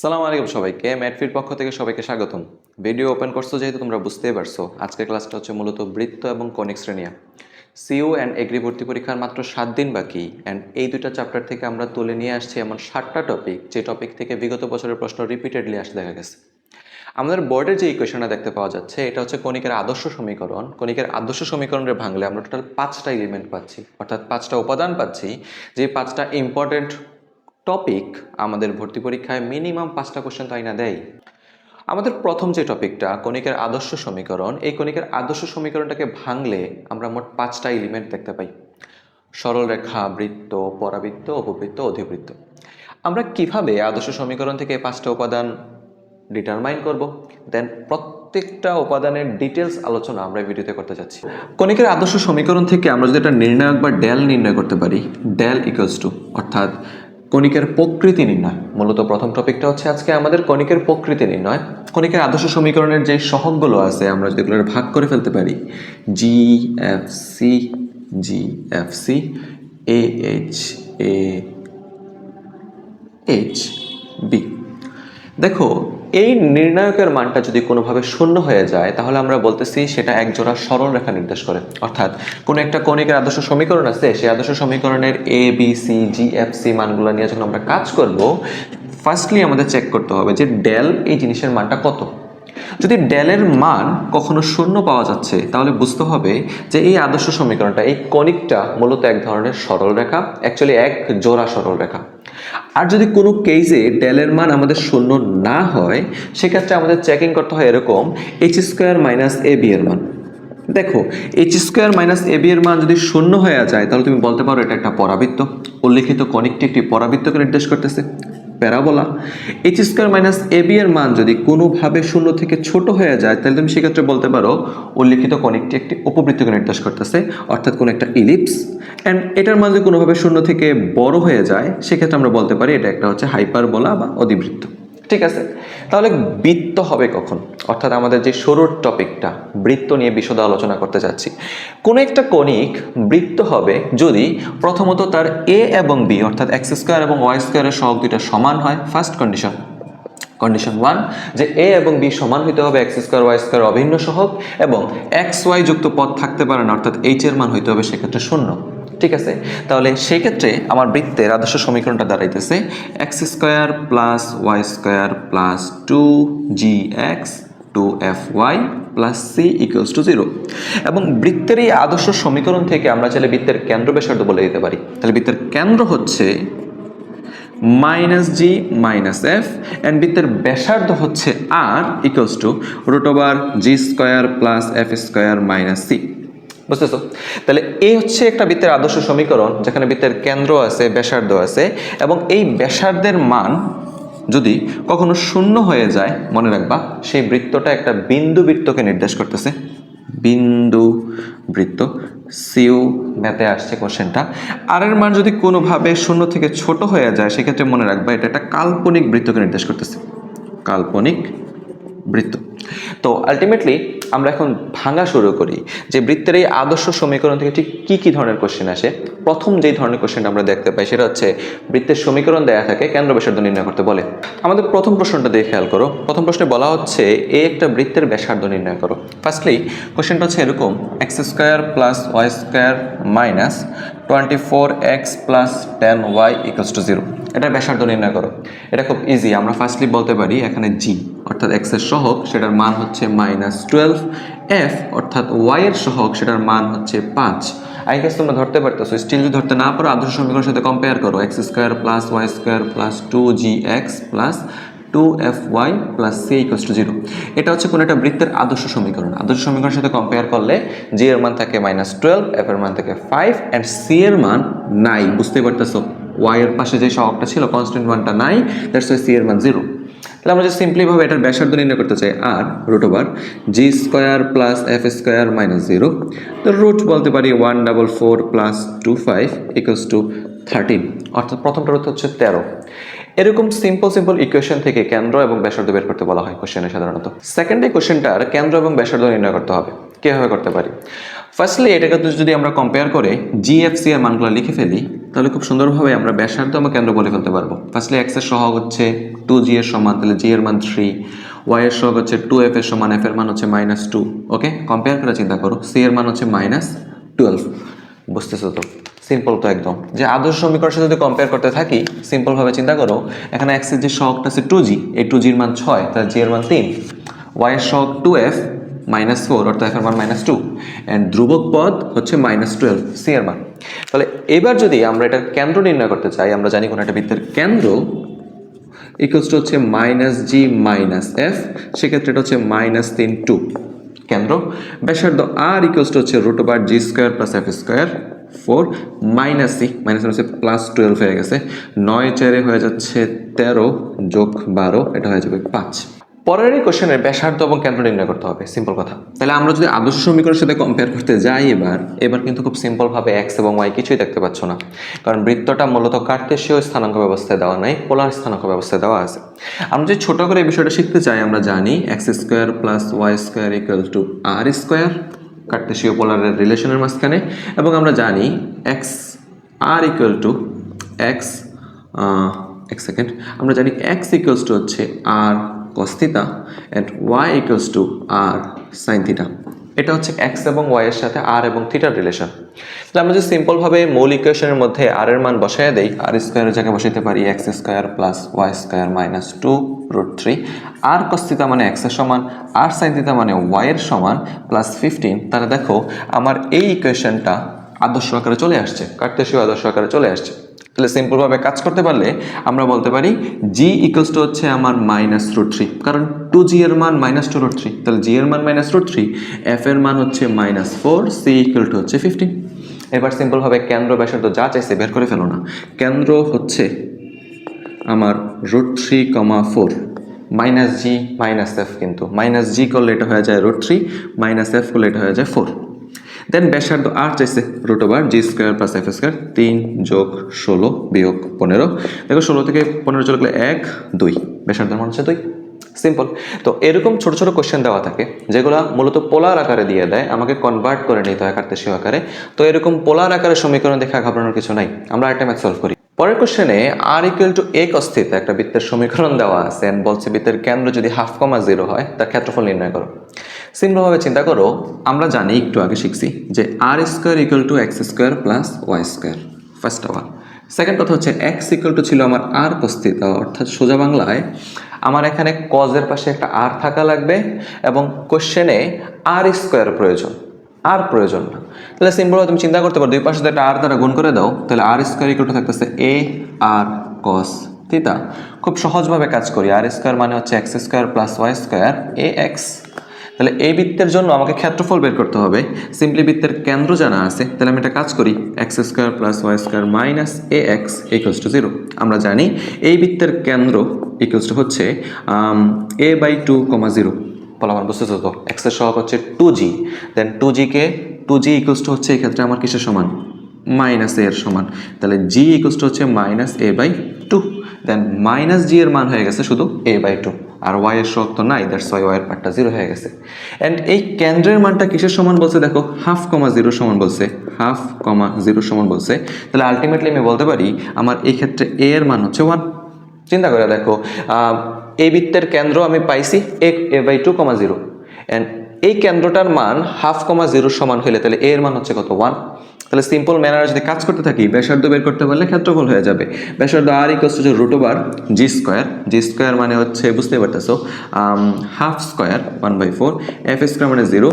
সালাম আলাইকুম সবাইকে ম্যাটফির পক্ষ থেকে সবাইকে স্বাগতম। ভিডিও ওপেন করছো যেহেতু তোমরা বুঝতেই পারছো আজকের ক্লাসটা হচ্ছে মূলত বৃত্ত এবং কনিক শ্রেণী। সিইউ অ্যান্ড এগ্রি ভর্তি পরীক্ষার মাত্র 7 দিন বাকি অ্যান্ড এই দুইটা চ্যাপ্টার থেকে আমরা তুলে নিয়ে আসছি এমন 7টা টপিক যে টপিক থেকে বিগত বছরের প্রশ্ন রিপিটেডলি আসতে দেখা গেছে। আমাদের বোর্ডের যে ইকুয়েশনটা দেখতে পাওয়া যাচ্ছে এটা হচ্ছে কণিকের আদর্শ সমীকরণ। কণিকের আদর্শ সমীকরণের ভাঙলে আমরা টোটাল 5টা এলিমেন্ট পাচ্ছি, অর্থাৎ 5টা উপাদান পাচ্ছি, যে 5টা ইম্পর্টেন্ট টপিক আমাদের ভর্তি পরীক্ষায় মিনিমাম 5টা কোশ্চেন তাই না দেয়। আমাদের প্রথম যে টপিকটা কণিকের আদর্শ সমীকরণ, এই কণিকের আদর্শ সমীকরণটাকে ভাঙলে আমরা মোট 5টা এলিমেন্ট দেখতে পাই: সরলরেখা, বৃত্ত, পরাবৃত্ত, উপবৃত্ত, অধিবৃত্ত। আমরা কিভাবে আদর্শ সমীকরণ থেকে 5টা উপাদান ডিটারমাইন করব, দেন প্রত্যেকটা উপাদানের ডিটেলস আলোচনা আমরা ভিডিওতে করতে যাচ্ছি। কণিকের আদর্শ সমীকরণ থেকে আমরা যদি একটা নির্ণায়ক বা ডেল নির্ণয় করতে পারি, ডেল ইকুয়ালস টু অর্থাৎ কণিকের প্রকৃতি নির্ণয়। মূলত প্রথম টপিকটা হচ্ছে আজকে আমাদের কণিকের প্রকৃতি নির্ণয়। কণিকের আদর্শ সমীকরণের যে সহগগুলো আছে আমরা যদি এগুলো ভাগ করে ফেলতে পারি, G F C, G F C, A H B. দেখো, এই নির্ণায়কের মানটা যদি কোনোভাবে শূন্য হয়ে যায় তাহলে আমরা বলতেছি সেটা এক জোড়া সরল রেখা নির্দেশ করে। অর্থাৎ কোনো একটা কণিকের আদর্শ সমীকরণ আছে, সেই আদর্শ সমীকরণের A B C G F C মানগুলো নিয়ে যখন আমরা কাজ করব, ফার্স্টলি আমাদের চেক করতে হবে যে ডেল এই জিনিসের মানটা কত। যদি ডেলের মান কখনো শূন্য পাওয়া যাচ্ছে তাহলে বুঝতে হবে যে এই আদর্শ সমীকরণটা, এই কণিকটা মূলত এক ধরনের সরল রেখা, অ্যাকচুয়ালি এক জোড়া সরল রেখা। আর যদি কোনো কেসে ডেলের মান আমাদের শূন্য না হয়, সেক্ষেত্রে আমাদের চেকিং করতে হয় এরকম: H square minus a B এর মান। দেখো, H square minus a B এর মান যদি শূন্য হয়ে যায় তাহলে তুমি বলতে পারো এটা একটা পরাবৃত্ত। উল্লেখিত কণিকটি একটি পরাবৃত্তকে নির্দেশ করতেছে, parabola. H square minus a B এর মান যদি কোনোভাবে শূন্য থেকে ছোট হয়ে যায় তাহলে তুমি সেক্ষেত্রে বলতে পারো উল্লেখিত কণিকটি একটি উপবৃত্তকে নির্দেশ করতেছে, অর্থাৎ কোনো একটা ইলিপস। অ্যান্ড এটার মান যদি কোনোভাবে শূন্য থেকে বড় হয়ে যায় সেক্ষেত্রে আমরা বলতে পারি এটা একটা হচ্ছে হাইপারবোলা বা অধিবৃত্ত। ঠিক আছে, তাহলে বৃত্ত হবে কখন? অর্থাৎ আমাদের যে শুরুর টপিকটা বৃত্ত নিয়ে বিশদ আলোচনা করতে যাচ্ছি। কোন একটা কণিক বৃত্ত হবে যদি প্রথমত তার এ এবং বি অর্থাৎ এক্স স্কোয়ার এবং ওয়াই স্কোয়ারের সহগ দুইটা সমান হয়। ফার্স্ট কন্ডিশন, কন্ডিশন 1, যে এ এবং বি সমান হইতে হবে এক্স স্কোয়ার ওয়াই স্কোয়ার অভিন্ন সহগ, এবং এক্স ওয়াই যুক্ত পদ থাকতে পারে না, অর্থাৎ এইচ এর মান হইতে হবে সেক্ষেত্রে শূন্য। ঠিক আছে, তাহলে সেই ক্ষেত্রে আমার বৃত্তের আদর্শ সমীকরণটা দাঁড়াইতেছে X square plus Y square plus 2gx 2fy plus C equals to 0। এবং বৃত্তের এই আদর্শ সমীকরণ থেকে আমরা চাইলে বৃত্তের কেন্দ্র ব্যাসার্ধ বলে দিতে পারি। তাহলে বৃত্তের কেন্দ্র হচ্ছে minus G minus F, and বৃত্তের ব্যাসার্ধ হচ্ছে R equals to root over G square plus F square minus C. বুঝতেছো? তাহলে এই হচ্ছে একটা বৃত্তের আদর্শ সমীকরণ যেখানে বৃত্তের কেন্দ্র আছে, ব্যাসার্ধ আছে, এবং এই ব্যাসার্ধের মান যদি কখনো শূন্য হয়ে যায়, মনে রাখবা সেই বৃত্তটা একটা বিন্দু বৃত্তকে নির্দেশ করতেছে। বিন্দু বৃত্ত, সিউ ম্যাথে আসছে কোশ্চেনটা। আর এর মান যদি কোনোভাবে শূন্য থেকে ছোট হয়ে যায় সেক্ষেত্রে মনে রাখবা এটা একটা কাল্পনিক বৃত্তকে নির্দেশ করতেছে, কাল্পনিক বৃত্ত। তো আলটিমেটলি আমরা এখন ভাঙা শুরু করি যে বৃত্তের এই আদর্শ সমীকরণ থেকে ঠিক কি কি ধরনের কোশ্চেন আসে। প্রথম যেই ধরনের কোশ্চেনটা আমরা দেখতে পাই সেটা হচ্ছে বৃত্তের সমীকরণ দেয়া থাকে, কেন্দ্র ব্যাসার্ধ নির্ণয় করতে বলে। আমাদের প্রথম প্রশ্নটা দিয়ে খেয়াল করো। প্রথম প্রশ্নে বলা হচ্ছে এ একটা বৃত্তের ব্যাসার্ধ নির্ণয় করো। ফার্স্টলি কোশ্চেনটা হচ্ছে এরকম: x square plus Y square minus 24x plus 10y equals to 0। এটা ব্যাসার্ধ নির্ণয় করো। এটা খুব ইজি, আমরা ফার্স্টলি বলতে পারি এখানে জি অর্থাৎ এক্স এর সহগ সেটার মান হচ্ছে -12, এফ অর্থাৎ ওয়াই এর সহগ সেটার মান হচ্ছে 5। আই গেস তোমরা ধরতে পারতেছো। স্টিল যদি ধরতে না পারো আদর্শ সমীকরণের সাথে কম্পেয়ার করো। X square plus Y square plus 2gx plus 2fy plus C equals to 0। এটা হচ্ছে কোনো একটা বৃত্তের আদর্শ সমীকরণ। আদর্শ সমীকরণের সাথে কম্পেয়ার করলে জি এর মান থাকে -12, এফ এর মান থাকে 5, অ্যান্ড সি এর মান নাই। বুঝতেই পারতেছো, ওয়াই এর পাশে যে সহগটা ছিল কনস্ট্যান্ট মানটা নাই, দ্যাটস ওয়াই সি এর মান 0। তাহলে আমরা যদি সিম্পলি ভাবে এটার ব্যাসার্ধ নির্ণয় করতে চাই R root over G square plus F square minus 0, তো রুট বলতে পারি 144 প্লাস 25 ইকুয়ালস টু 13, অর্থাৎ প্রথমটার উত্তর হচ্ছে 13। এরকম সিম্পল ইকুয়েশন থেকে কেন্দ্র এবং ব্যাসার্ধ বের করতে বলা হয় কোশ্চেনে সাধারণত। সেকেন্ড এই কোশ্চেনটার কেন্দ্র এবং ব্যাসার্ধ নির্ণয় করতে হবে। কিভাবে করতে পারি? ফার্স্টলি এটাকে যদি আমরা কম্পেয়ার করে জিএফসি এর মানগুলো লিখে ফেলি, তাহলে খুব সুন্দরভাবে আমরা ব্যাসার্ধ এবং কেন্দ্র বলে ফেলতে পারবো। ফার্স্টলি এক্স এর সহগ হচ্ছে 2g এর সমান, তাহলে g এর মান 3, y এর সহগ হচ্ছে 2f এর সমান, f এর মান হচ্ছে -2। ওকে, কম্পেয়ার করে চিন্তা করো, c এর মান হচ্ছে -12। বুঝতেছো তো? সিম্পল তো একদম। যে আদর্শ সমীকরণের সাথে যদি কম্পেয়ার করতে থাকি, সিম্পল ভাবে চিন্তা করো, এখানে x এর যে সহগটা আছে 2g, এই 2g এর মান 6, তাহলে g এর মান 3, y এর সহগ 2f -4 অর্থাৎ f এর মান -2, এন্ড ধ্রুবক পদ হচ্ছে -12 c এর মান। তাহলে এবার যদি আমরা এটার কেন্দ্র নির্ণয় করতে চাই, আমরা জানি কোন একটা বৃত্তের কেন্দ্র ইকুয়ালস টু হচ্ছে -g - f, সেক্ষেত্রে এটা হচ্ছে -3 2 কেন্দ্র। ব্যাসার্ধ r ইকুয়ালস টু হচ্ছে √g² + f² 4 - c হচ্ছে +12 হয়ে গেছে, 9 4 হয়ে যাচ্ছে 13 যোগ 12, এটা হয়ে যাবে 5। পরের এই কোশ্চেনের ব্যাসার্ধ এবং কেন্দ্র নির্ণয় করতে হবে, সিম্পল কথা। তাহলে আমরা যদি আদর্শ সমীকরণের সাথে কম্পেয়ার করতে যাই, এবার কিন্তু খুব সিম্পল ভাবে x এবং y কিছুই দেখতে পাচ্ছ না, কারণ বৃত্তটা মূলত কার্টেসীয় স্থানাঙ্ক ব্যবস্থায় দেওয়া নাই, পোলার স্থানাঙ্ক ব্যবস্থায় দেওয়া আছে। আমরা যদি ছোট করে এই বিষয়টা শিখতে চাই, আমরা জানি x² + y² = r², কার্টেসীয় পোলারের রিলেশনের মাঝখানে, এবং আমরা জানি r x এক সেকেন্ড, আমরা জানি x হচ্ছে r cos θ and y r sin θ। এটা হচ্ছে x এবং y এর সাথে r এবং θ এর রিলেশন। তাহলে আমরা যদি সিম্পল ভাবে মূল ইকুয়েশনের মধ্যে r এর মান বসায় দেই, r² এর জায়গায় বসাইতে পারি x² + y² - 2√3, r cos θ মানে x এর সমান, r sin θ মানে y এর সমান +15। তাহলে দেখো আমার এই ইকুয়েশনটা আদর্শ আকারে চলে আসছে, কার্টেসীয় আদর্শ আকারে চলে আসছে। তাহলে সিম্পল ভাবে কাজ করতে পারলে আমরা বলতে পারি g ইকুয়ালস টু হচ্ছে আমার -√3, কারণ 2g এর মান -2√3, তাহলে g এর মান -√3, f এর মান হচ্ছে -4, c ইকুয়াল টু হচ্ছে 15। এবার সিম্পল ভাবে কেন্দ্র ব্যাসার্ধ যা চাইছে বের করে ফেলো না। কেন্দ্র হচ্ছে আমার √3, 4 -g - f, কিন্তু -g করলে এটা হয়ে যায় √3, -f করলে এটা হয়ে যায় 4। দেন ব্যাসার্ধ r চাইছে √g² + f², 3 যোগ 16 বিয়োগ 15। দেখো 16 থেকে 15 চলে গেলে 1 2, ব্যাসার্ধের মান হচ্ছে 2। সিম্পল। তো এরকম ছোট ছোট কোশ্চেন দেওয়া থাকে যেগুলো মূলত পোলার আকারে দিয়ে দেয়, আমাকে কনভার্ট করে নিতে হয় কার্টেসীয় আকারে। তো এরকম পোলার আকারে সমীকরণ দেখা ঘাবড়ানোর কিছু নাই, আমরা আরেকটা ম্যাথ সলভ করি। পরের কোশ্চেনে r = a cos θ একটা বৃত্তের সমীকরণ দেওয়া আছে, এন্ড বলছে বৃত্তের কেন্দ্র যদি 1/2, 0 হয়, তার ক্ষেত্রফল নির্ণয় করো। সিম্পলভাবে চিন্তা করো, আমরা জানি একটু আগে শিখছি যে r² = x² + y², first hour. Second কথা হচ্ছে x ছিল আমার r cos θ, অর্থাৎ সোজা বাংলায় আমার এখানে cos এর পাশে একটা r থাকা লাগবে, এবং কোশ্চেনে r² প্রয়োজন, আর প্রয়োজন না। তাহলে সিম্পলভাবে তুমি চিন্তা করতে পারো, দুই পাশে একটা r দ্বারা গুণ করে দাও, তাহলে r² থাকতেছে a r cos θ। খুব সহজভাবে কাজ করি, r² মানে হচ্ছে x² + y² ax। তাহলে এই বৃত্তের জন্য আমাকে ক্ষেত্রফল বের করতে হবে। সিম্পলি বৃত্তের কেন্দ্র জানা আছে, তাহলে আমি এটা কাজ করি, x² + y² - ax = 0। আমরা জানি এই বৃত্তের কেন্দ্র ইকুয়ালস টু হচ্ছে a/2, 0। বলাবার বুঝতেছো তো? x এর সহগ হচ্ছে 2g, then 2g equals to হচ্ছে এই ক্ষেত্রে আমার কিসের সমান? -a এর সমান। তাহলে g ইকুয়ালস টু হচ্ছে -a/2, দেন -g এর মান হয়ে গেছে শুধু a/2, আর y এর সহগ তো নাই, দ্যাটস ওয়াই y এর পার্টটা 0 হয়ে গেছে। এন্ড এই কেন্দ্রের মানটা কিসের সমান বলছে? দেখো 1/2, 0 বলছে, 1/2, 0 বলছে। তাহলে আলটিমেটলি আমি বলতে পারি আমার এই ক্ষেত্রে a এর মান হচ্ছে 1। চিন্তা করে দেখো, এই বৃত্তের কেন্দ্র আমি পাইছি a/2, 0, এন্ড এই কেন্দ্রটার মান 1/2, 0 সমান হলে তাহলে a এর মান হচ্ছে কত? 1। তাহলে সিম্পল ম্যানারে যদি কাজ করতে থাকি, ব্যাসার্ধ বের করতে পারলে ক্ষেত্রফল হয়ে যাবে। ব্যাসার্ধ r = √g², মানে হচ্ছে বুঝতে পারতেছো, 1/2, 1/4, f² মানে 0,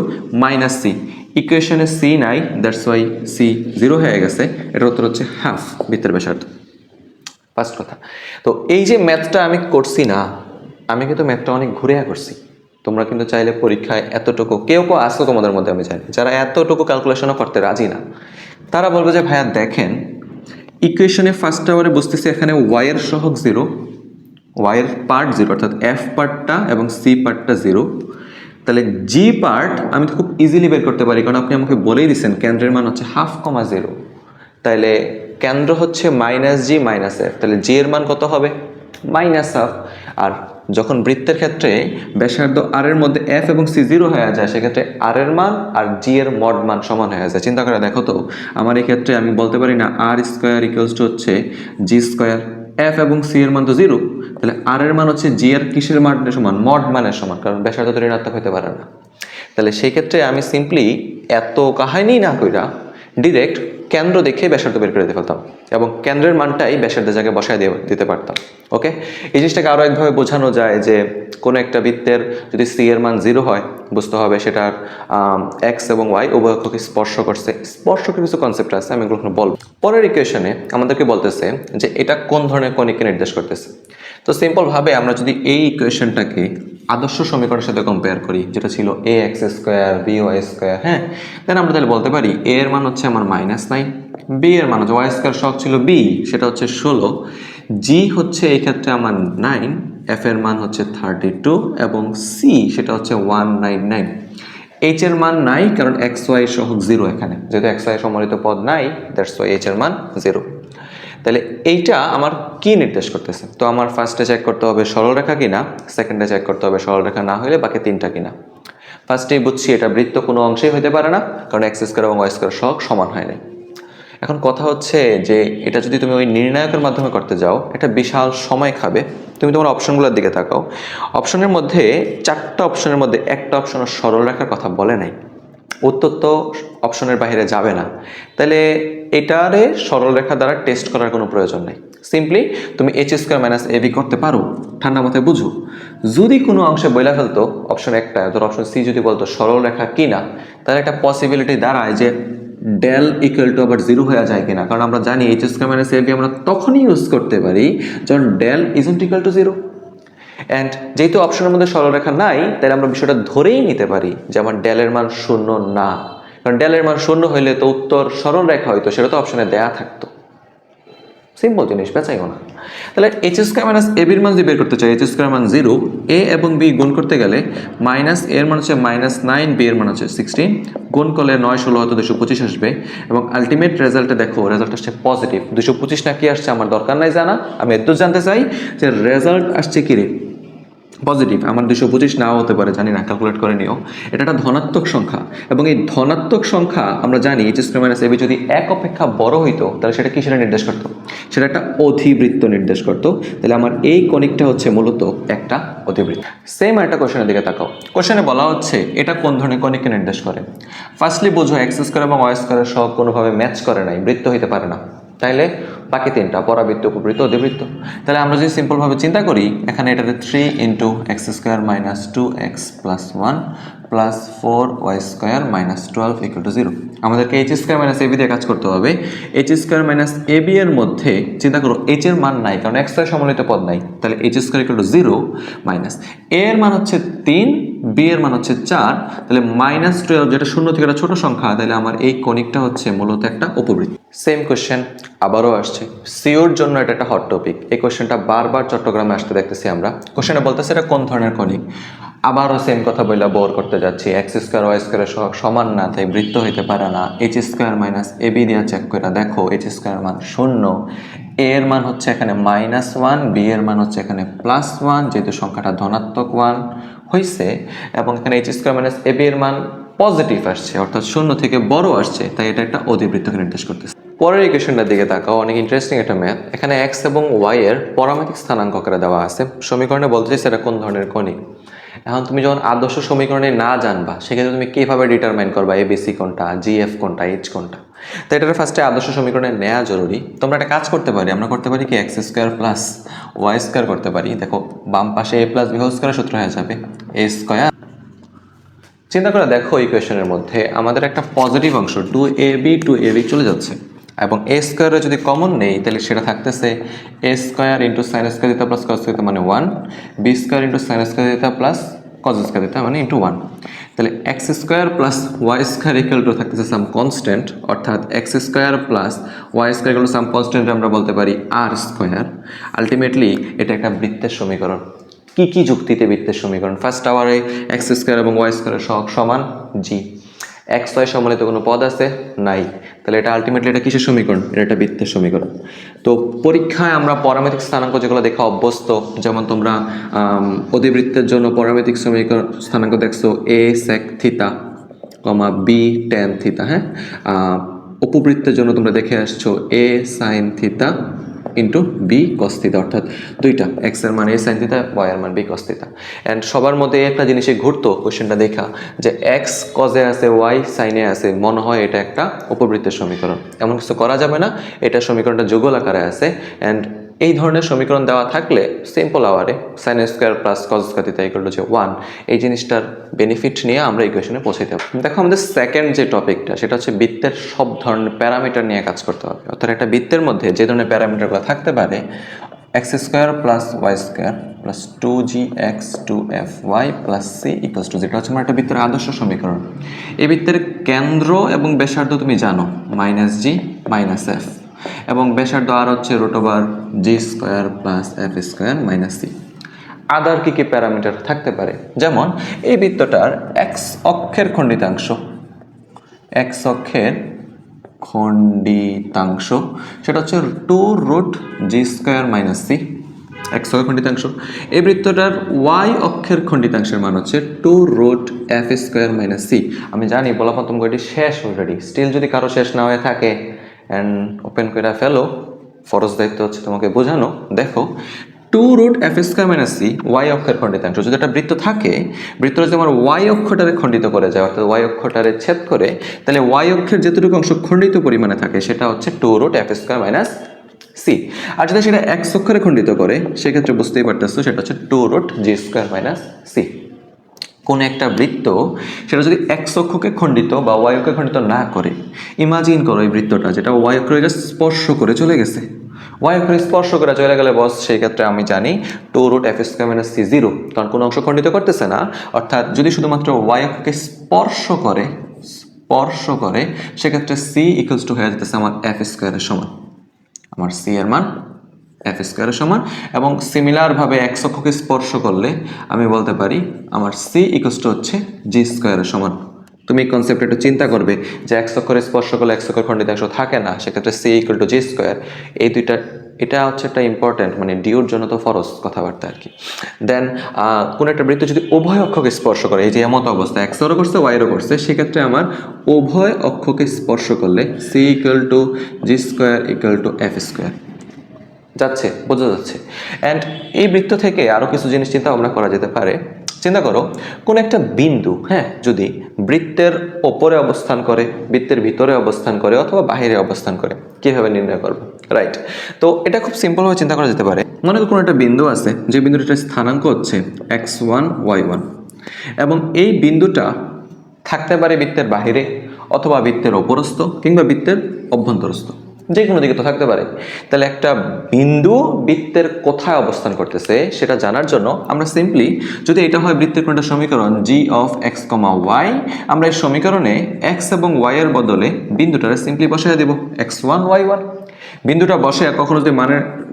- c, ইকুয়েশনে c নাই, দ্যাটস ওয়াই c 0 হয়ে গেছে। এটার উত্তর হচ্ছে হাফ বৃত্তের ব্যাসার্ধ। ফার্স্ট কথা। তো এই যে ম্যাথটা আমি করছি না, আমি কিন্তু ম্যাথটা অনেক ঘুরে করছি। তোমরা কিন্তু চাইলে পরীক্ষায় এতটুকু, কেউ আসো তোমাদের মধ্যে আমি জানি যারা এতটুকু ক্যালকুলেশনও করতে রাজি না, তারা বলবে যে ভাইয়া দেখেন ইকুয়েশনে ফার্স্ট আওয়ারে বুঝতেছি এখানে y এর সহগ 0, y এর পার্ট 0, অর্থাৎ f পার্টটা এবং c পার্টটা 0। তাহলে g পার্ট আমি তো খুব ইজিলি বের করতে পারি, কারণ আপনি আমাকে বলেই দিচ্ছেন কেন্দ্রের মান হচ্ছে 1/2, 0। তাহলে কেন্দ্র হচ্ছে -g - f, তাহলে g এর মান কত হবে? -1/2। আর যখন বৃত্তের ক্ষেত্রে ব্যাসার্ধ আর এর মধ্যে এফ এবং সি 0 হয়ে যায়, সেক্ষেত্রে আর এর মান আর জি এর মড মান সমান হয়ে যায়। চিন্তা করে দেখো তো, আমার এই ক্ষেত্রে আমি বলতে পারি না আর স্কোয়ার ইকুয়ালস টু হচ্ছে জি স্কোয়ার, এফ এবং সি এর মান তো 0, তাহলে আর এর মান হচ্ছে জি এর কিসের মানের সমান? মড মানের সমান, কারণ ব্যাসার্ধ তো ঋণাত্মক হতে পারে না। তাহলে সেই ক্ষেত্রে আমি সিম্পলি এত কাহিনী না কইরা ডিরেক্ট কেন্দ্র দেখে ব্যাসার্ধ বের করে দিতে পারতাম এবং কেন্দ্রের মানটাই ব্যাসার্ধের জায়গায় বসায় দিতে পারতাম। ওকে, এই জিনিসটাকে আরও একভাবে বোঝানো যায় যে কোনো একটা বৃত্তের যদি সি এর মান 0 হয়, বুঝতে হবে সেটার এক্স এবং ওয়াই উভয় অক্ষকে স্পর্শ করছে। স্পর্শকের কিছু কনসেপ্ট আছে, আমি এগুলো বলবো। পরের ইকুয়েশনে আমাদেরকে বলতেছে যে এটা কোন ধরনের কণিককে নির্দেশ করতেছে। তো সিম্পলভাবে আমরা যদি এই ইকুয়েশনটাকে আদর্শ সমীকরণের সাথে কম্পেয়ার করি, যেটা ছিল A X square B Y square, হ্যাঁ, দেন আমরা তাহলে বলতে পারি এ এর মান হচ্ছে আমার -9, বি এর মান হচ্ছে ওয়াই স্কোয়ার শখ ছিল বি, সেটা হচ্ছে 16, জি হচ্ছে এই ক্ষেত্রে আমার 9, এফ এর মান হচ্ছে 32 এবং সি সেটা হচ্ছে 199। এইচ এর মান নাই কারণ এক্স ওয়াই সহগ 0 এখানে, যেহেতু এক্স ওয়াই সম্বলিত পদ নাই, দ্যাটস ওয়াই এইচ এর মান 0। তাহলে এইটা আমার কি নির্দেশ করতেছে? তো আমার ফার্স্টে চেক করতে হবে সরলরেখা কিনা, সেকেন্ডে চেক করতে হবে সরলরেখা না হলে বাকি তিনটা কিনা। ফার্স্টেই বুঝছি এটা বৃত্ত কোনো অংশেই হতে পারে না, কারণ এক্স স্কোয়ার এবং ওয়াই স্কোয়ার সহগ সমান হয় নাই। এখন কথা হচ্ছে যে এটা যদি তুমি ওই নির্ণায়কের মাধ্যমে করতে যাও, এটা বিশাল সময় খাবে। তুমি তোমার অপশনগুলোর দিকে তাকাও, অপশনের মধ্যে 4টা অপশনের মধ্যে একটা অপশন সরলরেখার কথা বলে নাই, উত্তর তো অপশনের বাইরে যাবে না। তাহলে এটারে সরলরেখা দ্বারা টেস্ট করার কোনো প্রয়োজন নেই। সিম্পলি তুমি H square minus a B করতে পারো, ঠান্ডা মাথায় বুঝো। যদি কোনো অংশে বইলা ফেলতো অপশন একটা, ধর অপশন সি যদি বলতো সরলরেখা কিনা, তাহলে একটা পসিবিলিটি দাঁড়ায় যে ডেল ইকুয়াল টু আবার 0 হয়ে যায় কিনা, কারণ আমরা জানি h square minus a b আমরা তখনই ইউজ করতে পারি যখন del isn't equal to 0। And যেহেতু অপশনের মধ্যে সরলরেখা নাই, তাহলে আমরা বিষয়টা ধরেই নিতে পারি যে আমার ডেলের মান 0 না, কারণ ডেলের মান 0 হইলে তো উত্তর সরলরেখা হইতো, সেটা তো অপশনে দেয়া থাকতো। সিম্পল জিনিস, বেচাইও না। তাহলে এইচ স্কোয়ার মাইনাস এ বির মান যদি বের করতে চাই, এইচ স্কোয়ার মান 0, এ এবং বি গুণ করতে গেলে মাইনাস এর মান হচ্ছে -9, বি এর মান হচ্ছে 16, গুণ করলে 9 16 হয়তো 225 আসবে এবং আলটিমেট রেজাল্টে দেখো রেজাল্ট আসছে পজিটিভ। 225 না কি আসছে আমার দরকার নাই জানা, আমি এত জানতে চাই যে রেজাল্ট আসছে কি রে, পজিটিভ। আমার 225 নাও হতে পারে, জানি না, ক্যালকুলেট করে নিও। এটা একটা ধনাত্মক সংখ্যা এবং এই ধনাত্মক সংখ্যা আমরা জানি এইচ স্কোয়ার মাইনাস এবি যদি 1 অপেক্ষা বড় হইতো, তাহলে সেটা কি সেটা নির্দেশ করতো? সেটা একটা অধিবৃত্ত নির্দেশ করতো। তাহলে আমার এই কনিকটা হচ্ছে মূলত একটা অধিবৃত্ত। সেম একটা কোশ্চেনের দিকে তাকাও, কোশ্চেনে বলা হচ্ছে এটা কোন ধরনের কনিককে নির্দেশ করে। ফার্স্টলি বোঝো এক্স স্কোয়ার এবং ওয়াই স্কোয়ারের সহ কোনোভাবে ম্যাচ করে নাই, বৃত্ত হইতে পারে না। তাইলে বাকি তিনটা পরাবৃত্ত, উপবৃত্ত, অধিবৃত্ত। তাহলে আমরা যদি সিম্পলভাবে চিন্তা করি, এখানে এটাতে 3 into x square minus 2x plus 1 plus 4y square minus 12 equal to 0। আমাদেরকে এইচ স্কোয়ার মাইনাস এবি দিয়ে কাজ করতে হবে। এইচ স্কোয়ার মাইনাস এবি এর মধ্যে চিন্তা করো এইচ এর মান নাই, কারণ এক্স স্কোয়ার সম্বলিত পদ নাই, তাহলে H square equal to 0 minus A এর মান হচ্ছে 3, বি এর মান হচ্ছে 4, তাহলে -12 যেটা শূন্য থেকে একটা ছোট সংখ্যা, তাহলে আমার এই কনিকটা হচ্ছে মূলত একটা উপবৃত্ত। সেম কোশ্চেন আবারও আসছে, সিওর জন্য এটা একটা হট টপিক। এই কোশ্চেনটা বারবার চট্টগ্রামে আসতে দেখতেছি আমরা। কোশ্চেনে বলতেছে এটা কোন ধরনের কনিক, আবারও সেম কথা বইলা বোর করতে যাচ্ছি। এক্স স্কোয়ার ওয়াই স্কোয়ারের সহগ সমান না, তাই বৃত্ত হইতে পারে না। H square minus a B দিয়ে চেক করে দেখো এইচ স্কোয়ার মান 0, এ এর মান হচ্ছে এখানে -1, বি এর মান হচ্ছে এখানে +1, যেহেতু সংখ্যাটা ধনাত্মক 1 হইছে এবং এখানে H square minus a B এর মান পজিটিভ আসছে, অর্থাৎ 0 থেকে বড় আসছে, তাই এটা একটা অধিবৃত্তকে নির্দেশ করতেছে। পরের ইকুয়েশনটার দিকে তাকাও, অনেক ইন্টারেস্টিং একটা ম্যাথ। এখানে এক্স এবং ওয়াই এর পরামিতিক স্থানাঙ্ক আকারে দেওয়া আছে। সমীকরণে বলতে চাইছে এটা কোন ধরনের কনিক। এখন তুমি যখন আদর্শ সমীকরণে না জানবা, সেক্ষেত্রে তুমি কিভাবে ডিটারমাইন করবা এবিসি কোনটা, জিএফ কোনটা, এইচ কোনটা। তো এটার ফার্স্টে আদর্শ সমীকরণে নেওয়া জরুরি। তোমরা একটা কাজ করতে পারি, আমরা করতে পারি কি x square plus Y square করতে পারি। দেখো বাম পাশে এ প্লাস বি হোল স্কোয়ারের সূত্র হয়ে যাবে এ স্কোয়ার। চিন্তা করে দেখো ইকুয়েশনের মধ্যে আমাদের একটা পজিটিভ অংশ 2ab চলে যাচ্ছে এবং এ স্কোয়ারে যদি কমন নেই, তাহলে সেটা থাকতেছে a square into sine square theta plus cos square মানে 1, b square into sine square theta plus cos square theta মানে ইন্টু 1। তাহলে x square plus Y square equal to থাকতেছে সাম কনস্ট্যান্ট, অর্থাৎ x square plus Y square equal to some constant আমরা বলতে পারি আর square. Ultimately এটা একটা বৃত্তের সমীকরণ। কি কি যুক্তিতে বৃত্তের সমীকরণ? ফার্স্ট আওয়ারে এক্স স্কোয়ার এবং ওয়াই স্কোয়ারের সহগ সমান জি। এক্স ওয়াই সম্বলিত কোনো পদ আছে নাই, তাহলে এটা আলটিমেটলি এটা কিসের সমীকরণ? এটা একটা বৃত্তের সমীকরণ। তো পরীক্ষায় আমরা পারমেত্রিক স্থানাঙ্ক যেগুলো দেখা অভ্যস্ত, যেমন তোমরা অধিবৃত্তের জন্য পারমেত্রিক সমীকরণ স্থানাঙ্ক দেখছো a sec theta, B tan theta, হ্যাঁ। উপবৃত্তের জন্য তোমরা দেখে আসছো a sin theta into B cos theta, অর্থাৎ দুইটা এক্স এর মান a sin থিতা, ওয়াই এর মান b cos থিতা। অ্যান্ড সবার মধ্যে একটা জিনিসে ঘুরতো কোশ্চেনটা দেখা যে এক্স কজে আছে, ওয়াই সাইনে আছে, মনে হয় এটা একটা উপবৃত্তের সমীকরণ। এমন কিছু করা যাবে না, এটা সমীকরণটা যুগল আকারে আছে। অ্যান্ড এই ধরনের সমীকরণ দেওয়া থাকলে সিম্পল আওয়ারে sine square plus cos square theta equal to 1, এই জিনিসটার বেনিফিট নিয়ে আমরা ইকুয়েশনে পৌঁছাতে হবে। দেখো আমাদের সেকেন্ড যে টপিকটা সেটা হচ্ছে বৃত্তের সব ধরনের প্যারামিটার নিয়ে কাজ করতে হবে। অর্থাৎ একটা বৃত্তের মধ্যে যে ধরনের প্যারামিটারগুলো থাকতে পারে, x square plus Y square plus 2gx 2fy plus C equals to, যেটা হচ্ছে আমার একটা বৃত্তের আদর্শ সমীকরণ। এই বৃত্তের কেন্দ্র এবং ব্যাসার্ধ তুমি জানো -g - f, এবং ব্যাসার্ধ আর হচ্ছে √g square plus f square minus C. Other কি কি প্যারামিটার থাকতে পারে? যেমন এই বৃত্তটার এক্স অক্ষের খণ্ডিতাংশ, এক্স অক্ষের খণ্ডিতাংশ সেটা হচ্ছে 2√g square minus C, x অক্ষের খণ্ডিতাংশ। এই বৃত্তটার ওয়াই অক্ষের খণ্ডিতাংশের মান হচ্ছে 2√f স্কোয়ার মাইনাস সি। আমি জানি বলাপন তোমাকে এটি শেষ অলরেডি, স্টিল যদি কারো শেষ না হয়ে থাকে অ্যান্ড ওপেন করে ফেলো, ফরজ দায়িত্ব হচ্ছে তোমাকে বোঝানো। দেখো 2√f square minus C Y অক্ষের খণ্ডিতাংশ, যদি একটা বৃত্ত থাকে, বৃত্তটা যদি আমার ওয়াই অক্ষটারে খণ্ডিত করে যায়, অর্থাৎ ওয়াই অক্ষটারে ছেদ করে, তাহলে ওয়াই অক্ষের যেটুকু অংশ খণ্ডিত পরিমাণে থাকে সেটা হচ্ছে 2√f স্কোয়ার মাইনাস সি। আর যদি সেটা এক্স অক্ষরে খণ্ডিত করে, সেক্ষেত্রে বুঝতেই পারতেছো সেটা হচ্ছে 2√g স্কোয়ার মাইনাস সি। কোন একটা বৃত্ত সেটা যদি এক্স অক্ষকে খণ্ডিত বা ওয়াই অক্ষকে খণ্ডিত না করে, ইমাজিন করো এই বৃত্তটা যেটা ওয়াই অক্ষকে স্পর্শ করে চলে গেছে, ওয়াই অক্ষরে স্পর্শ করে চলে গেলে বস সেই ক্ষেত্রে আমি জানি 2√f স্কোয়ার মাইনাস সি 0, কারণ কোনো অংশ খণ্ডিত করতেছে না। অর্থাৎ যদি শুধুমাত্র ওয়াই অক্ষকে স্পর্শ করে সেক্ষেত্রে সি ইকুয়ালস টু হয়ে যেতেছে আমার এফ স্কোয়ারের সমান, আমার সি এর মান এফ স্কোয়ারের সমান। এবং সিমিলারভাবে এক্স অক্ষকে স্পর্শ করলে আমি বলতে পারি আমার সি ইকুয়ালস টু হচ্ছে জি স্কোয়ারের সমান। তুমি এই কনসেপ্ট একটু চিন্তা করবে যে এক্স অক্ষরে স্পর্শ করলে এক্স অক্ষর খণ্ডিতাংশ থাকে না, সেক্ষেত্রে c equal to g square. এই দুইটা, এটা হচ্ছে একটা ইম্পর্টেন্ট, মানে ডিউর জন্য তো ফরজ কথাবার্তা আর কি। দেন কোনো একটা বৃত্ত যদি উভয় অক্ষকে স্পর্শ করে, এই যে এমত অবস্থা এক্সেরও করছে ওয়াইয়েরও করছে, সেক্ষেত্রে আমার উভয় অক্ষকে স্পর্শ করলে c equal to g square equal to f square. যাচ্ছে, বোঝা যাচ্ছে। অ্যান্ড এই বৃত্ত থেকে আরও কিছু জিনিস চিন্তা ভাবনা করা যেতে পারে। চিন্তা করো কোন একটা বিন্দু, হ্যাঁ, যদি বৃত্তের ওপরে অবস্থান করে, বৃত্তের ভিতরে অবস্থান করে অথবা বাহিরে অবস্থান করে, কিভাবে নির্ণয় করবো? রাইট, তো এটা খুব সিম্পলভাবে চিন্তা করা যেতে পারে। মনে করো কোনো একটা বিন্দু আছে, যে বিন্দুটার স্থানাঙ্ক হচ্ছে x1 y1, এবং এই বিন্দুটা থাকতে পারে বৃত্তের বাহিরে অথবা বৃত্তের ওপরস্থ কিংবা বৃত্তের অভ্যন্তরস্থ, যে কোনো দিকে তো থাকতে পারে। তাহলে একটা বিন্দু বৃত্তের কোথায় অবস্থান করতেছে সেটা জানার জন্য আমরা সিম্পলি, যদি এটা হয় বৃত্তের কোনো একটা সমীকরণ g অফ x, y, আমরা এই সমীকরণে x এবং y এর বদলে বিন্দুটারে সিম্পলি বসায় দেব x1 y1। বিন্দুটা বসে কখনো যদি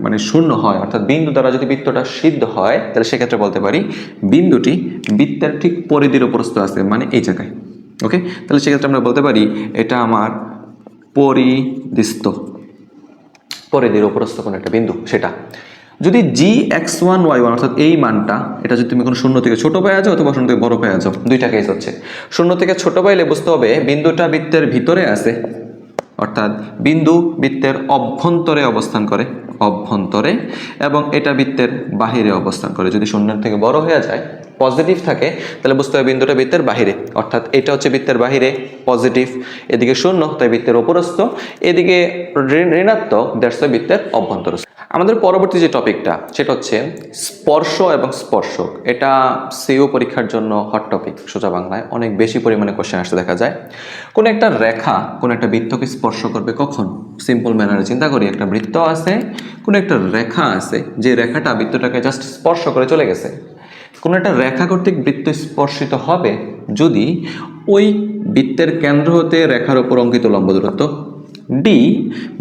মানে শূন্য হয়, অর্থাৎ বিন্দু দ্বারা যদি বৃত্তটা সিদ্ধ হয়, তাহলে সেক্ষেত্রে বলতে পারি বিন্দুটি বৃত্তের ঠিক পরিধির উপরস্থ আছে, মানে এই জায়গায়। ওকে, তাহলে সেক্ষেত্রে আমরা বলতে পারি এটা আমার পরিধির উপরস্থ কোনো একটা বিন্দু। সেটা যদি gx1 y1, অর্থাৎ এই মানটা, এটা যদি তুমি কোনো শূন্য থেকে ছোট পাওয়া যাও অথবা শূন্য থেকে বড় পাওয়া যাও, দুইটা কেস হচ্ছে। শূন্য থেকে ছোট পাইলে বুঝতে হবে বিন্দুটা বৃত্তের ভিতরে আছে, অর্থাৎ বিন্দু বৃত্তের অভ্যন্তরে অবস্থান করে, এবং এটা বৃত্তের বাহিরে অবস্থান করে। যদি শূন্যের থেকে বড় হয়ে যায়, পজিটিভ থাকে, তাহলে বুঝতে হবে বিন্দুটা বৃত্তের বাহিরে, অর্থাৎ এটা হচ্ছে বৃত্তের বাহিরে পজিটিভ, এদিকে শূন্য তাই বৃত্তের উপরস্থ, এদিকে ঋণাত্মক দ্যাটস বৃত্তের অভ্যন্তরস্থ। আমাদের পরবর্তী যে টপিকটা সেটা হচ্ছে স্পর্শ এবং স্পর্শক। এটা সিও পরীক্ষার জন্য হট টপিক, সোজা বাংলায় অনেক বেশি পরিমাণে কোশ্চেন আসতে দেখা যায়। কোন একটা রেখা কোন একটা বৃত্তকে স্পর্শ করবে কখন? সিম্পল ম্যানারে চিন্তা করি, একটা বৃত্ত আছে, কোন একটা রেখা আছে, যে রেখাটা বৃত্তটাকে জাস্ট স্পর্শ করে চলে গেছে। কোন একটা রেখা কর্তৃক বৃত্ত স্পর্শিত হবে যদি ওই বৃত্তের কেন্দ্র হতে রেখার উপর অঙ্কিত লম্ব দূরত্ব ডি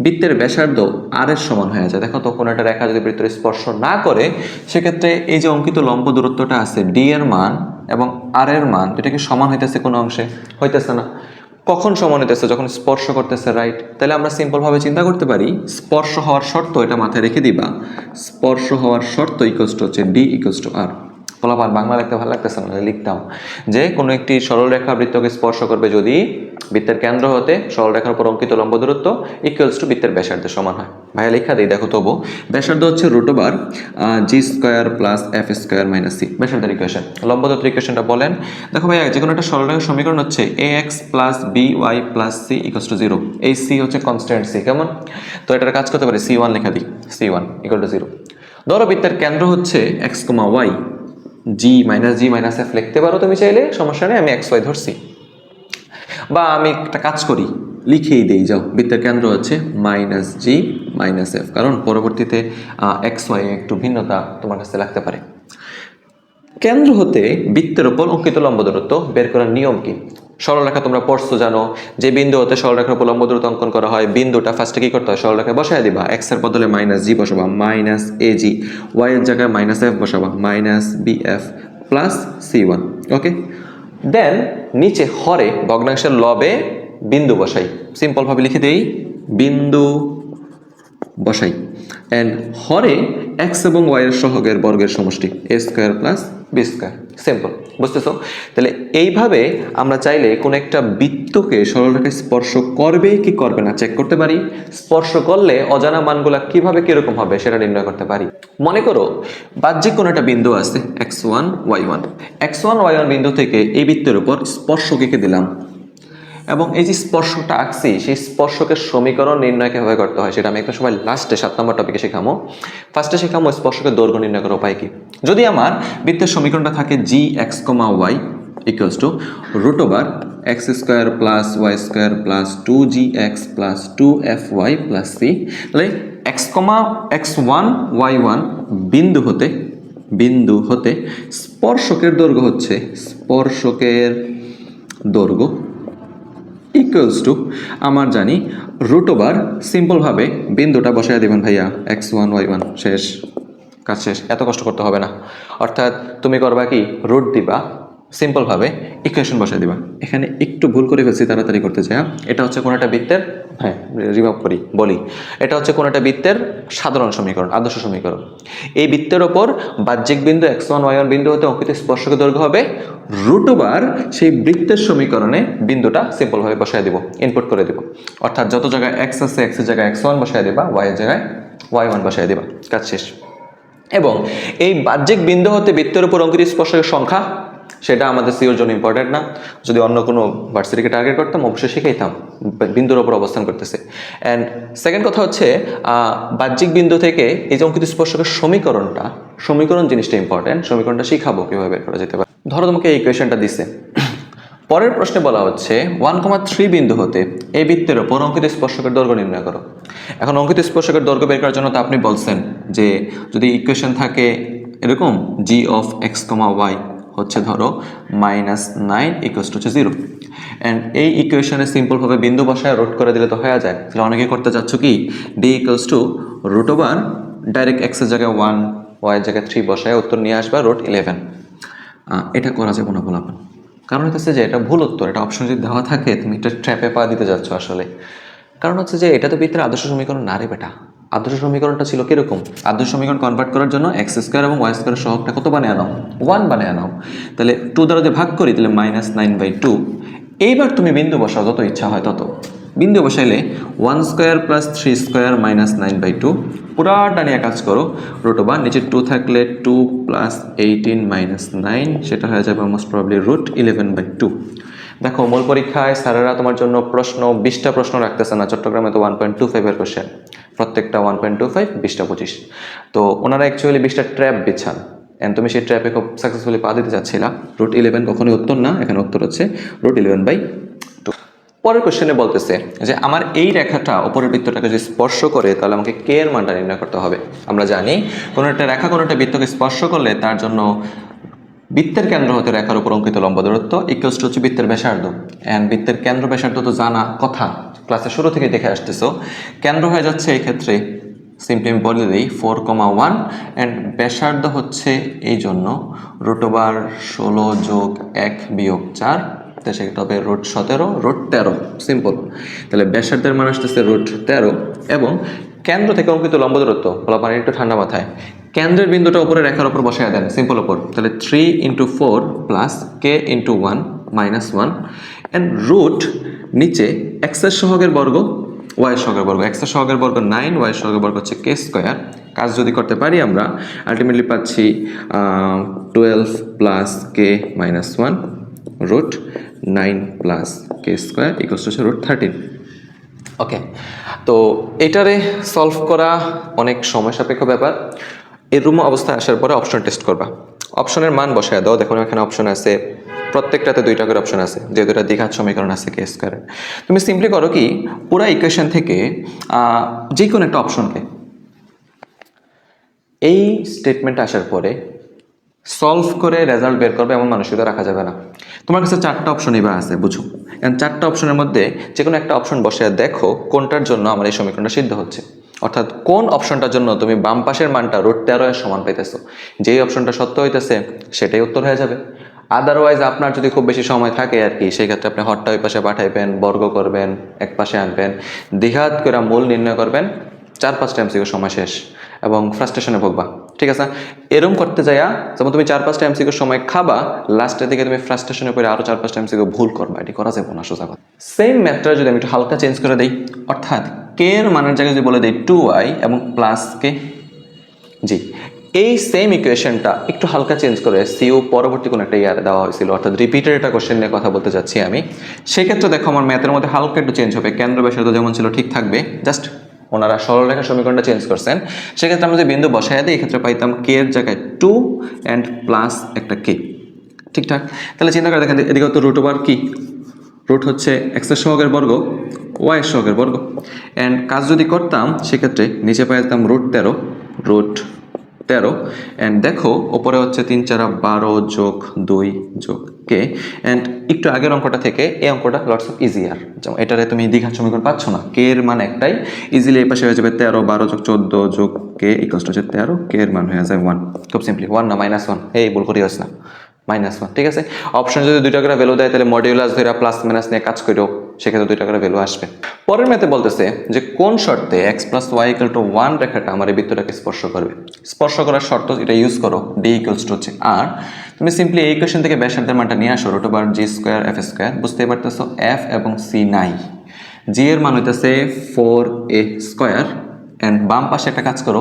বৃত্তের ব্যাসার্ধ আর এর সমান হয়ে যায়। দেখো তো কোনো একটা রেখা যদি বৃত্তের স্পর্শ না করে, সেক্ষেত্রে এই যে অঙ্কিত লম্ব দূরত্বটা আছে ডি এর মান এবং আর এর মান, এটাকে সমান হইতেছে কোনো অংশে? হইতেছে না। কখন সমান হইতেছে? যখন স্পর্শ করতেছে, রাইট? তাহলে আমরা সিম্পলভাবে চিন্তা করতে পারি, স্পর্শ হওয়ার শর্ত, এটা মাথায় রেখে দিবা, স্পর্শ হওয়ার শর্ত ইকুয়ালস টু হচ্ছে ডি ইকুয়ালস টু আর। ফলাফল বাংলা লিখতে ভালো লাগতেছে না, লিখতাম যে কোনো একটি সরলরেখা বৃত্তকে স্পর্শ করবে যদি বৃত্তের কেন্দ্র হতে সরলরেখার উপর অঙ্কিত লম্ব দূরত্ব ইকুয়ালস টু বৃত্তের ব্যাসার্ধের সমান হয়। ভাইয়া লেখা দিই, দেখো তবু। ব্যাসার্ধ হচ্ছে √/g² + f² - c, ব্যাসার্ধের ইকুয়েশন। লম্ব দূরত্বের ইকুয়েশনটা বলেন। দেখো ভাইয়া, যে কোনো একটা সরলরেখার সমীকরণ হচ্ছে ax + by + c = 0। এই c হচ্ছে কনস্ট্যান্ট c, কেমন? তো এটার কাজ করতে পারি, c1 লেখা দিই, c1 = 0। ধরো বৃত্তের কেন্দ্র হচ্ছে x, y, g - f লিখতে পারো তুমি চাইলে, সমস্যা নেই, আমি xy ধরছি। বা আমি একটা কাজ করি, লিখেই দেই, যাও, বৃত্তের কেন্দ্র হচ্ছে -g - f, কারণ পরবর্তীতে xy একটু ভিন্নতা তোমার কাছে লাগতে পারে। কেন্দ্র হতে বৃত্তের উপর অঙ্কিত লম্ব দূরত্ব বের করার নিয়ম কি? সরলরেখা তোমরা পড়ছো, জানো যে বিন্দু হতে সরলরেখার উপর লম্ব দূরত্ব অঙ্কন করা হয়, বিন্দুটা ফার্স্টে কি করতে হয়? সরলরেখায় বসায় দিবা, x এর বদলে -g বসাবা, -ag, y এর জায়গায় -f বসাবা, -bf + c1। ওকে, দেন নিচে হরে ভগ্নাংশের লবে বিন্দু বসাই, সিম্পল ভাবে লিখে দেই, বিন্দু বসাই, এন্ড হরে x এবং y এর সহগের বর্গের সমষ্টি a² + b²। সিম্পল, বুঝতেছো? তাহলে এইভাবে আমরা চাইলে কোন একটা বৃত্তকে সরলরেখায় স্পর্শ করবে কি করবে না চেক করতে পারি। স্পর্শ করলে অজানা মানগুলা কিভাবে কিরকম হবে সেটা নির্ণয় করতে পারি। মনে করো বাহ্যিক কোন একটা বিন্দু আছে x1 y1, x1 y1 বিন্দু থেকে এই বৃত্তের উপর স্পর্শক এঁকে দিলাম, এবং এই যে স্পর্শটা আঁকছি সেই স্পর্শকের সমীকরণ নির্ণয় কিভাবে করতে হয় সেটা আমি একটা সময় লাস্টে 7 নম্বর টপিকে শেখামো। ফার্স্টে শেখামো স্পর্শকের দৈর্ঘ্য নির্ণয় করার উপায় কি। যদি আমার বৃত্তের সমীকরণটা থাকে gx, y equals two √x² + y² + 2gx + 2fy + c, তাহলে x1 y1 বিন্দু হতে স্পর্শকের দৈর্ঘ্য হচ্ছে, স্পর্শকের দৈর্ঘ্য ইকুয়ালস টু, আমার জানি √, সিম্পলভাবে বিন্দুটা বসায় দেবেন ভাইয়া, x1 y1, শেষ, কাজ শেষ, এত কষ্ট করতে হবে না। অর্থাৎ তুমি করবা কি, √ দিবা, সিম্পলভাবে ইকুয়েশন বসায় দিবা। এখানে একটু ভুল করে ফেলছি, তাড়াতাড়ি করতে চাই। এটা হচ্ছে কোন একটা বৃত্তের, হ্যাঁ রিভাব করি, বলি, এটা হচ্ছে কোন একটা বৃত্তের সাধারণ সমীকরণ, আদর্শ সমীকরণ। এই বৃত্তের ওপর বাহ্যিক বিন্দু x1 y1 বিন্দু হতে অঙ্কিত স্পর্শকের দৈর্ঘ্য হবে √, সেই বৃত্তের সমীকরণে বিন্দুটা সিম্পলভাবে বসায় দিব, ইনপুট করে দিব। অর্থাৎ যত জায়গায় x আছে x এর জায়গায় x1 বসায় দিবা, y এর জায়গায় y1 বসায় দিবা, কাজ শেষ। এবং এই বাহ্যিক বিন্দু হতে বৃত্তের উপর অঙ্কিত স্পর্শকের সংখ্যা, সেটা আমাদের সিওর জন্য ইম্পর্টেন্ট না। যদি অন্য কোনো ভার্সিটিকে টার্গেট করতাম অবশ্যই শিখাইতাম, বিন্দুর ওপর অবস্থান করতেছে। অ্যান্ড সেকেন্ড কথা হচ্ছে বাহ্যিক বিন্দু থেকে এই যে অঙ্কিত স্পর্শকের সমীকরণ জিনিসটা ইম্পর্টেন্ট। সমীকরণটা শিখাবো কিভাবে বের করা যেতে পারে। ধরো তোমাকে এই ইকুয়েশনটা দিছে, পরের প্রশ্নে বলা হচ্ছে 1,3 বিন্দু হতে এই বৃত্তের ওপর অঙ্কিত স্পর্শকের দৈর্ঘ্য নির্ণয় করো। এখন অঙ্কিত স্পর্শকের দৈর্ঘ্য বের করার জন্য তো আপনি বলছেন যে যদি ইকুয়েশন থাকে এরকম g(x, y) হচ্ছে ধরো -9 = 0, অ্যান্ড এই ইকুয়েশনে সিম্পলভাবে বিন্দু বসায় রুট করে দিলে তো হয়ে যায়। তাহলে অনেকে করতে চাচ্ছ কি, d = √, ডাইরেক্ট x এর জায়গায় 1, y এর জায়গায় 3 বসায় উত্তর নিয়ে আসবা √11। এটা করা যাবে না বলাবেন, কারণ হচ্ছে যে এটা ভুল উত্তর। এটা অপশন যদি দেওয়া থাকে তুমি এটা ট্র্যাপে পা দিতে যাচ্ছ আসলে। কারণ হচ্ছে যে এটা তো বৃত্তের আদর্শ সমীকরণ না রে বেটা। আদর্শ সমীকরণটা ছিল কিরকম, আদর্শ সমীকরণ কনভার্ট করার জন্য x² এবং y² সহগটা কত বানিয়ে নাও, 1 বানিয়ে নাও। তাহলে 2 দ্বারা যদি ভাগ করি তাহলে -9/2। এইবার তুমি বিন্দু বসাও, যত ইচ্ছা হয় তত বিন্দু বসাইলে 1² + 3² -9/2, পুরাটা নিয়ে কাজ করো, √, নিচে 2 থাকলে 2 + 18 - 9, সেটা হয়ে যাবে মোস্ট প্রবাবলি √11/2। দেখো মূল পরীক্ষায় স্যারেরা তোমার জন্য প্রশ্ন 20টা প্রশ্ন রাখতেছে না, চট্টগ্রামে তো 1.25 এর কোশ্চেন, প্রত্যেকটা 1.25, 20টা 25। তো ওনারা অ্যাকচুয়ালি 20টা ট্র্যাপ বিছান, এন্ড তুমি সেই ট্র্যাপে খুব সাকসেসফুলি পা দিতে যাচ্ছিলা। √11 কখনোই উত্তর না, এখানে উত্তর হচ্ছে √11/2। পরের কোশ্চেনে বলতেছে যে আমার এই রেখাটা উপরের বৃত্তটাকে যদি স্পর্শ করে তাহলে আমাকে কে এর মানটা নির্ণয় করতে হবে। আমরা জানি কোনো একটা রেখা কোনো একটা বৃত্তকে স্পর্শ করলে তার জন্য বৃত্তের কেন্দ্র হতে রেখার উপর অঙ্কিত লম্ব দূরত্ব ইকুয়ালস টু হচ্ছে বৃত্তের ব্যাসার্ধ। এন্ড বৃত্তের কেন্দ্র ব্যাসার্ধ তো জানা কথা, ক্লাসের শুরু থেকে দেখে আসতেছো। কেন্দ্র হয়ে যাচ্ছে এই ক্ষেত্রে সিম্পলি আমি বলে দিই 4,1, অ্যান্ড ব্যাসার্ধ হচ্ছে এই জন্য √16 + 1 - 4 তো সেটা হবে √17 √13, সিম্পল। তাহলে ব্যাসার্ধের মান আসতেছে √13 এবং কেন্দ্র থেকে অঙ্কিত লম্ব দূরত্ব, বলা পানি একটু ঠান্ডা মাথায়, কেন্দ্রের বিন্দুটা উপরে রেখার উপর বসায় দেন, সিম্পল উপর। তাহলে 3 × 4 + k × 1 - 1 এন্ড রুট নিচে x এর সহগের বর্গ y এর সহগের বর্গ, x এর সহগের বর্গ 9, y এর সহগের বর্গ হচ্ছে k²। কাজ যদি করতে পারি আমরা আলটিমেটলি পাচ্ছি 12 + k - 1 √9 + k² = √13। ওকে, তো এটারে সলভ করা অনেক সময় সাপেক্ষ ব্যাপার। এরকম অবস্থায় আসার পরে অপশন টেস্ট করবা, অপশনের মান বসায় দাও। দেখো এখানে অপশন আছে, প্রত্যেকটাতে 2টা করে অপশন আছে, যেহেতু এটা দ্বিঘাত সমীকরণ আছে k²। তুমি সিম্পলি করো কি, পুরা ইকুয়েশন থেকে যে কোনো একটা অপশনকে এই স্টেটমেন্ট আসার পরে সলভ করে রেজাল্ট বের করবে এমন মানসিকতা রাখা যাবে না। তোমার কাছে 4টা অপশন এবার আছে, বুঝো। কারণ 4টা অপশনের মধ্যে যে কোনো একটা অপশন বসে দেখো কোনটার জন্য আমার এই সমীকরণটা সিদ্ধ হচ্ছে, অর্থাৎ কোন অপশনটার জন্য তুমি বাম পাশের মানটা √13 এর সমান পাইতেছো। যেই অপশনটা সত্য হইতেছে সেটাই উত্তর হয়ে যাবে। আদারওয়াইজ আপনার যদি খুব বেশি সময় থাকে আর কি, সেই ক্ষেত্রে আপনি হরটা ওই পাশে পাঠাইবেন, বর্গ করবেন, এক পাশে আনবেন, দ্বিঘাত করে মূল নির্ণয় করবেন, 4-5টা এমসিকিউ সময় শেষ এবং ফ্রাস্ট্রেশনে ভুগবা। ঠিক আছে, এরকম করতে যাইয়া যেমন তুমি 4-5টা এমসিকিউ সময় খাবা, লাস্টের দিকে তুমি ফ্রাস্ট্রেশনে পড়ে আরো 4-5টা এমসিকিউ ভুল করবা, এটি করা যাবে না সোজা কথা। সেম ম্যাথটা যদি আমি একটু হালকা চেঞ্জ করে দিই, অর্থাৎ কে এর মানের জায়গায় যদি বলে দিই 2y এবং +k, জি এই সেম ইকুয়েশনটা একটু হালকা চেঞ্জ করে সিইউ পরবর্তী কোনো একটা ইয়ারে দেওয়া হয়েছিল, অর্থাৎ রিপিটেড একটা কোশ্চেন নিয়ে কথা বলতে যাচ্ছি আমি। সেক্ষেত্রে দেখো আমার ম্যাথের মধ্যে হালকা একটু চেঞ্জ হবে, কেন্দ্র ব্যাসার্ধ যেমন ছিল ঠিক থাকবে, জাস্ট ওনারা সরলরেখা সমীকরণটা চেঞ্জ করছেন। সেক্ষেত্রে আমরা যদি বিন্দু বসায় দিই, এক্ষেত্রে পাইতাম কে এর জায়গায় 2 অ্যান্ড প্লাস একটা কে, ঠিকঠাক। তাহলে চিন্তা করে দেখেন, এদিকে তো √ কি, রুট হচ্ছে x এর সহগের বর্গ, y এর সহগের বর্গ, অ্যান্ড কাজ যদি করতাম সেক্ষেত্রে নিচে পাইতাম √13 অ্যান্ড দেখো ওপরে হচ্ছে 3×4 = 12 + 2 + k। অ্যান্ড একটু আগের অঙ্কটা থেকে এই অঙ্কটা লটস অফ ইজিয়ার, যেমন এটারে তুমি দ্বিঘাত সমীকরণ পাচ্ছ না, কে এর মান একটাই, ইজিলি এই পাশে হয়ে যাবে 13 12 + 14 + k = 13, কে এর মান হয়ে যায় 1। খুব সিম্পলি 1 না -1, এই ভুল করিস না, -1, ঠিক আছে। অপশন যদি 2টা করে ভ্যালু দেয় তাহলে মডিউলাস ধরে প্লাস মাইনাস নিয়ে কাজ করো, সেক্ষেত্রে 2টা করে ভ্যালু আসবে। পরের ম্যাথে বলতেছে যে কোন শর্তে x + y = 1 রেখাটা আমার এই বৃত্তটাকে স্পর্শ করবে। স্পর্শ করার শর্ত এটা ইউজ করো, d = r। তুমি সিম্পলি এই ইকুয়েশন থেকে ব্যাসার্ধের মানটা নিয়ে আসো, √g² f²। বুঝতেই পারতেছো f এবং c নাই, g এর মান হইতেছে 4a² এন্ড বাম পাশে একটা কাজ করো,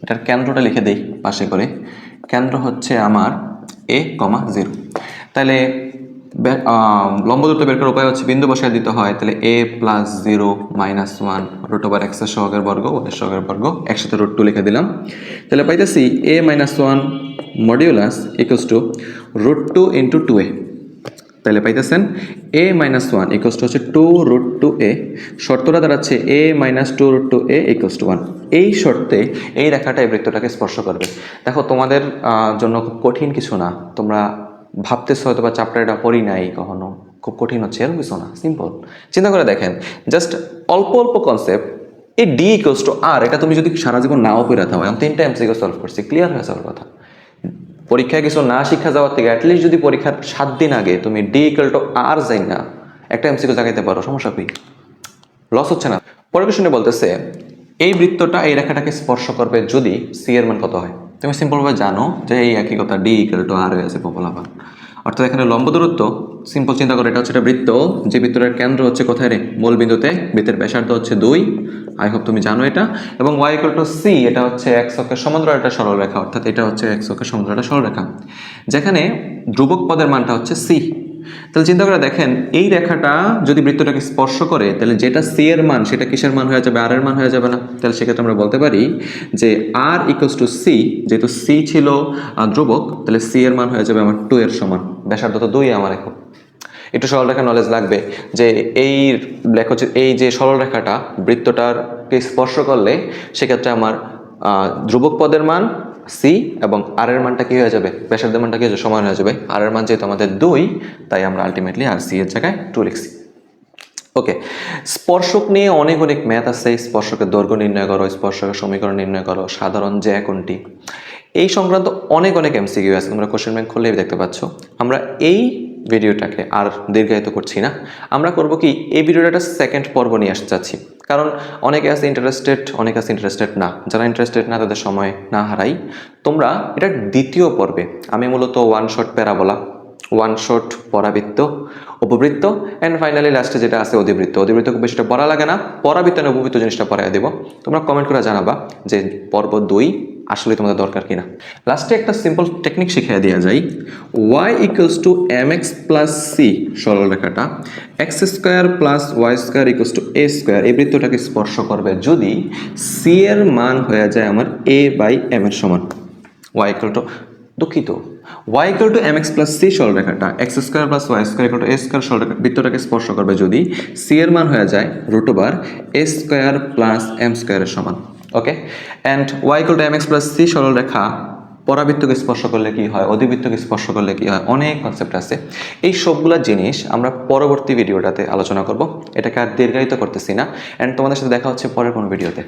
এটার কেন্দ্রটা লিখে দেই পাশে করে, কেন্দ্র হচ্ছে আমার a, 0। তাহলে লম্ব দূরত্ব বের করার উপায় হচ্ছে বিন্দু বসায় দিতে হয়, তাহলে a + 0 - 1 √x এর সহগের বর্গ, y এর সহগের বর্গ, একসাথে √2 লিখে দিলাম। তাহলে পাইতেছি a - 1 মডিউলাস = √2 × 2a। তাহলে পাইতেছেন a - 1 হচ্ছে 2√2a, শর্তটা দাঁড়াচ্ছে a - 2√2a = 1। এই শর্তে এই রেখাটা এই বৃত্তটাকে স্পর্শ করবে। দেখো তোমাদের জন্য খুব কঠিন কিছু না, তোমরা ভাবতেছো হয়তো বা চ্যাপ্টার এটা পড়ি নাই কখনো, খুব কঠিন হচ্ছে এরকম কিছু না, সিম্পল। চিন্তা করে দেখেন, জাস্ট অল্প অল্প কনসেপ্ট, এই d = r, এটা তুমি যদি সারা জীবন নাও পড়ে থাকো, এখন 3টা এমসিকিউ সলভ করছি, ক্লিয়ার হয়ে যাওয়ার কথা। পরীক্ষায় কিছু না শিক্ষা যাওয়ার থেকে অ্যাটলিস্ট যদি পরীক্ষার 7 দিন আগে তুমি d = r যাই না একটা এমসিকিউ জাগাইতে পারো, সমস্যা কি, লস হচ্ছে না। পরের কোশ্চেনে বলতেছে এই বৃত্তটা এই রেখাটাকে স্পর্শ করবে যদি c এর মান কত হয়। তুমি সিম্পলভাবে জানো যে এই একই কথা, d = r হয়ে আছে বলাবার, অর্থাৎ এখানে লম্ব দূরত্ব, সিম্পল চিন্তা করে, এটা হচ্ছে একটা বৃত্ত, যে বৃত্তটার কেন্দ্র হচ্ছে কোথায় রে, মূল বিন্দুতে, বৃত্তের ব্যাসার্ধ হচ্ছে 2, আই হোপ তুমি জানো এটা, এবং y = c, এটা হচ্ছে x অক্ষের সমান্তরাল একটা সরলরেখা, অর্থাৎ এটা হচ্ছে x অক্ষের সমান্তরাল একটা সরলরেখা, যেখানে ধ্রুবক পদের মানটা হচ্ছে c। তাহলে চিন্তা করে দেখেন, এই রেখাটা যদি বৃত্তটাকে স্পর্শ করে তাহলে যেটা c এর মান সেটা কিসের মান হয়ে যাবে, r এর মান হয়ে যাবে না। তাহলে সেক্ষেত্রে আমরা বলতে পারি যে r = c, যেহেতু c ছিল ধ্রুবক, তাহলে c এর মান হয়ে যাবে আমার 2 এর সমান, ব্যাসার্ধ তো 2 আমার। এখন একটু সরলরেখা নলেজ লাগবে যে এই লেখা হচ্ছে এই যে সরলরেখাটা বৃত্তটাকে স্পর্শ করলে সেক্ষেত্রে আমার ধ্রুবক পদের মান c এবং r এর মানটা কি হয়ে যাবে, ব্যাসার্ধের মানটা কি হয়ে যাবে, সমান হয়ে যাবে। r এর মান যেহেতু আমাদের 2, তাই আমরা আলটিমেটলি আর c এর জায়গায় 2 লিখছি। ওকে, স্পর্শক নিয়ে অনেক অনেক ম্যাথ আছে, স্পর্শকের দৈর্ঘ্য নির্ণয় করো, স্পর্শকের সমীকরণ নির্ণয় করো, সাধারণ যে কোনটি, এই সংক্রান্ত অনেক অনেক এমসিকিউ আছে, তোমরা কোশ্চেন ব্যাংক খুললেই দেখতে পাচ্ছ। আমরা এই ভিডিওটাকে আর দীর্ঘায়িত করছি না। আমরা করব কি, এই ভিডিওটা একটা সেকেন্ড পর্ব নিয়ে আসতে চাচ্ছি, কারণ অনেকে আছে ইন্টারেস্টেড, অনেকে আছে ইন্টারেস্টেড না। যারা ইন্টারেস্টেড না তাদের সময় না হারাই, তোমরা এটা দ্বিতীয় পর্বে আমি মূলত one shot parabola, one shot পরাবৃত্ত, উপবৃত্ত অ্যান্ড ফাইনালি লাস্টে যেটা আছে অধিবৃত্ত। অধিবৃত্ত খুব বেশিটা পড়া লাগে না, পরাবৃত্ত আর উপবৃত্ত জিনিসটা পড়াই দেব। তোমরা কমেন্ট করে জানাবা যে পর্ব 2 আসলে তোমাদের দরকার কিনা। লাস্টে একটা সিম্পল টেকনিক শিখিয়ে দেওয়া যায়। y equals to mx plus C সরলরেখাটা X square plus Y square equals to A square এই বৃত্তটাকে স্পর্শ করবে যদি সি এর মান হয়ে যায় আমার a বাই m এর সমান। y ইকুয়াল টু, দুঃখিত, y equal to mx plus C সরলরেখাটা X square plus Y square equal to A square সরলরেখা বৃত্তটাকে স্পর্শ করবে যদি সি এর মান হয়ে যায় root over A square plus M স্কোয়ারের সমান। Okay, and y equal to mx plus C সরলরেখা পরাবৃত্তকে স্পর্শ করলে কি হয়, অধিবৃত্তকে স্পর্শ করলে কি হয়, অনেক কনসেপ্ট আছে। এই সবগুলা জিনিস আমরা পরবর্তী ভিডিওটাতে আলোচনা করব, এটাকে আর দীর্ঘায়িত করতেছি না। অ্যান্ড তোমাদের সাথে দেখা হচ্ছে পরের কোনো ভিডিওতে।